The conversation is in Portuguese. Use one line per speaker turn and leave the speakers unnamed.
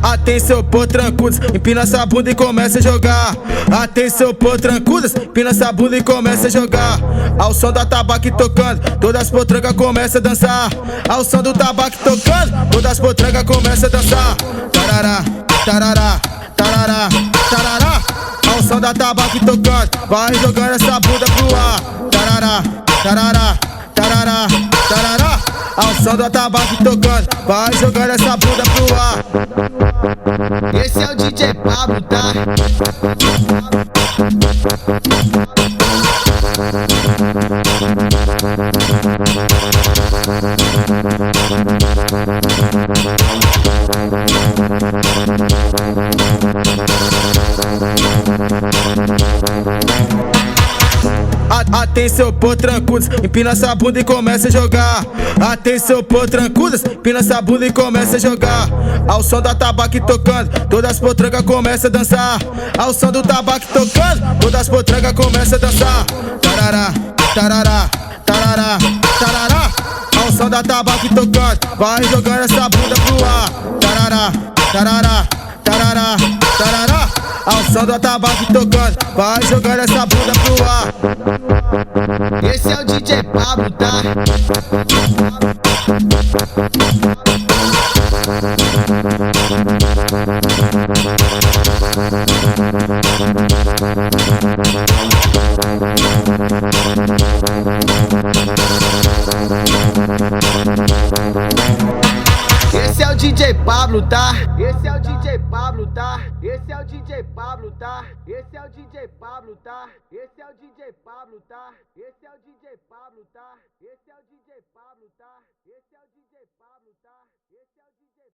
Atenção, pô, trancudas, empina essa bunda e começa a jogar. Atenção, pô, trancudas, empina essa bunda e começa a jogar. Ao som da tabaco tocando, todas as potrancas começam a dançar. Ao som do tabaco tocando, todas as potrancas começam a dançar. Tarará, tarará, tarará, tarará. Ao som da tabaco tocando, vai jogando essa bunda pro ar. Tarará, tarará, tarará, tarará. Ao som do tabaco tocando, vai jogando essa bunda pro ar.
Esse é o DJ Pablo, tá?
Atenção, pô, trancudas, empina essa bunda e começa a jogar. Atenção, pô, trancudas, empina essa bunda e começa a jogar. Ao som da tabaco tocando, todas as potrancas começam a dançar. Ao som do tabaco tocando, todas as potrancas começam a dançar. Tarará, tarará, tarará, tarará. Ao som da tabaco tocando, vai jogando essa bunda pro ar. Tarará, tarará, tarará, tarará. Ao som do tabaco tocando, vai jogando essa bunda pro ar.
Esse é o DJ Pablo, tá? Esse é o DJ Pablo, tá? Esse é o DJ Pablo, tá? Esse é o DJ Pablo, tá? Esse é o DJ Pablo, tá? Esse é o DJ Pablo, tá? Esse é o DJ Pablo, tá? Esse é o DJ Pablo, tá? Esse é o DJ Pablo, tá? Esse é o DJ